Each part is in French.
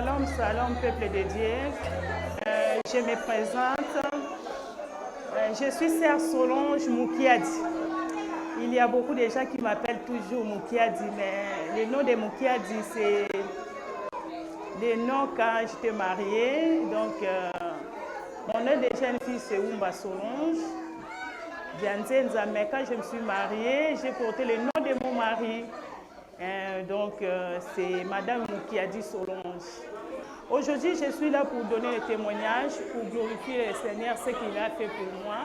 Shalom, shalom, peuple de Dieu. Je me présente. Je suis Sœur Solange Moukiadi. Il y a beaucoup de gens qui m'appellent toujours Moukiadi, mais le nom de Moukiadi, c'est le nom quand j'étais mariée. Donc, mon nom de jeune fille, c'est Oumba Solange. Mais quand je me suis mariée, j'ai porté le nom de mon mari. C'est Madame Moukiadi Solange. Aujourd'hui, je suis là pour donner le témoignage, pour glorifier le Seigneur, ce qu'il a fait pour moi.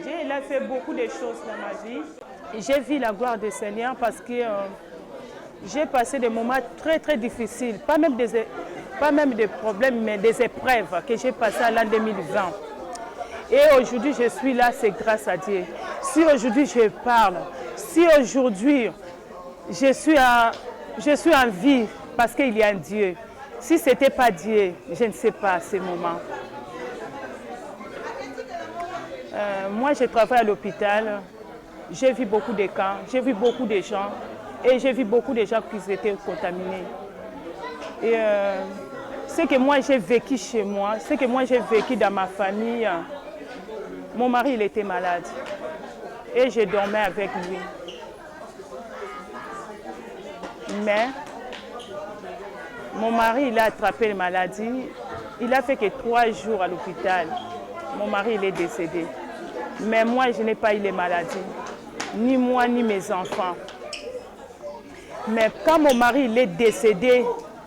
Dieu, il a fait beaucoup de choses dans ma vie. J'ai vu la gloire du Seigneur parce que j'ai passé des moments très, très difficiles. Pas même des problèmes, mais des épreuves que j'ai passées à l'an 2020. Et aujourd'hui, je suis là, c'est grâce à Dieu. Si aujourd'hui je parle, si aujourd'hui je suis en vie parce qu'il y a un Dieu. Si ce n'était pas Dieu, je ne sais pas à ce moment. Moi, je travaille à l'hôpital. J'ai vu beaucoup de cas, j'ai vu beaucoup de gens. Et j'ai vu beaucoup de gens qui étaient contaminés. Et ce que moi j'ai vécu chez moi, ce que moi j'ai vécu dans ma famille, mon mari il était malade. Et je dormais avec lui. Mais mon mari, il a attrapé la maladie. Il a fait que 3 jours à l'hôpital. Mon mari, il est décédé. Mais moi, je n'ai pas eu les maladies. Ni moi, ni mes enfants. Mais quand mon mari il est décédé,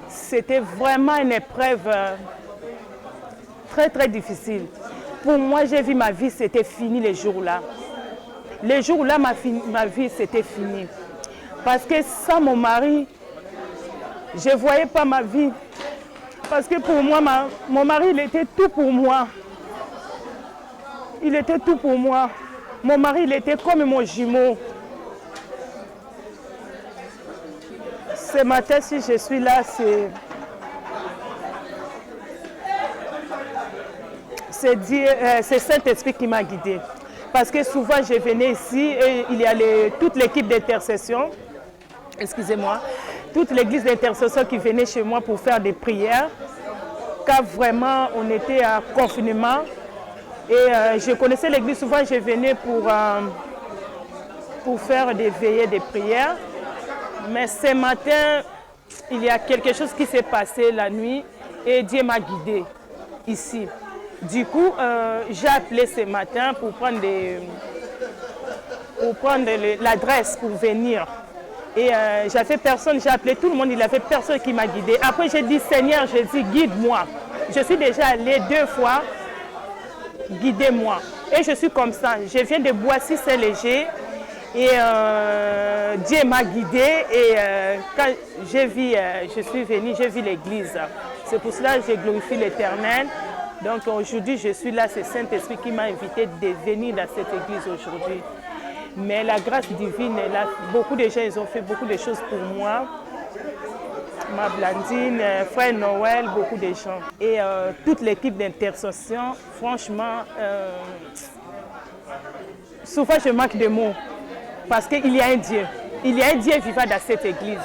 c'était vraiment une épreuve très, très difficile. Pour moi, j'ai vu ma vie, c'était fini les jours-là. Les jours-là, ma vie, c'était fini. Parce que sans mon mari, je ne voyais pas ma vie. Parce que pour moi, mon mari, il était tout pour moi. Il était tout pour moi. Mon mari, il était comme mon jumeau. Ce matin, si je suis là, c'est Saint-Esprit qui m'a guidée. Parce que souvent, je venais ici et il y a toute l'équipe d'intercession. Excusez-moi, toute l'église d'intercession qui venait chez moi pour faire des prières, car vraiment on était à confinement. Et je connaissais l'église, souvent je venais pour faire des veillées, des prières. Mais ce matin, il y a quelque chose qui s'est passé la nuit et Dieu m'a guidée ici. Du coup, j'ai appelé ce matin pour prendre l'adresse pour venir. Et j'avais personne, j'ai appelé tout le monde, il n'y avait personne qui m'a guidée. Après, j'ai dit, Seigneur, j'ai dit, guide-moi. Je suis déjà allée 2 fois, guidez-moi. Et je suis comme ça. Je viens de Boissy-Saint-Léger et Dieu m'a guidée. Et quand je suis venue, j'ai vu l'église. C'est pour cela que j'ai glorifié l'Éternel. Donc aujourd'hui, je suis là, c'est Saint-Esprit qui m'a invité de venir dans cette église aujourd'hui. Mais la grâce divine est là. Beaucoup de gens, ils ont fait beaucoup de choses pour moi. Ma Blandine, frère Noël, beaucoup de gens. Et toute l'équipe d'intercession, franchement, souvent je manque de mots. Parce qu'il y a un Dieu. Il y a un Dieu vivant dans cette église.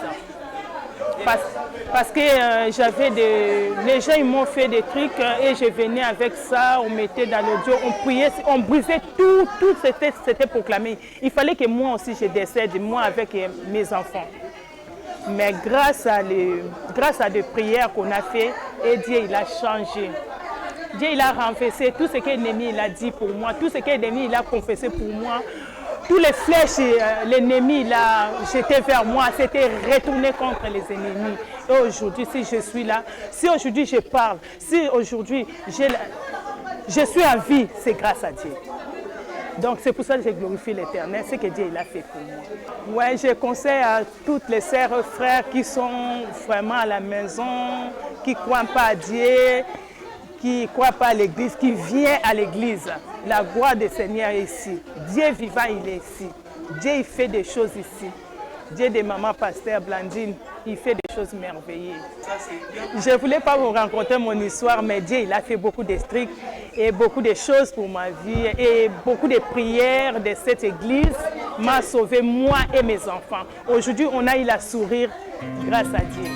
Parce que les gens ils m'ont fait des trucs et je venais avec ça, on mettait dans l'audio, on priait, on brisait tout c'était proclamé. Il fallait que moi aussi je décède, moi avec mes enfants. Mais grâce à des prières qu'on a fait, et Dieu il a changé. Dieu il a renversé tout ce que l'ennemi il a dit pour moi, tout ce que l'ennemi il a confessé pour moi. Tous les flèches, l'ennemi l'a jeté vers moi, c'était retourné contre les ennemis. Et aujourd'hui, si je suis là, si aujourd'hui je parle, si aujourd'hui je suis en vie, c'est grâce à Dieu. Donc c'est pour ça que je glorifie l'Éternel, ce que Dieu il a fait pour moi. Ouais, je conseille à toutes les sœurs et frères qui sont vraiment à la maison, qui ne croient pas à Dieu, qui ne croient pas à l'église, qui viennent à l'église. La gloire du Seigneur est ici. Dieu vivant, il est ici. Dieu, il fait des choses ici. Dieu de maman pasteur Blandine, il fait des choses merveilleuses. Je ne voulais pas vous raconter mon histoire, mais Dieu, il a fait beaucoup de trucs et beaucoup de choses pour ma vie. Et beaucoup de prières de cette église m'a sauvé, moi et mes enfants. Aujourd'hui, on a eu la sourire grâce à Dieu.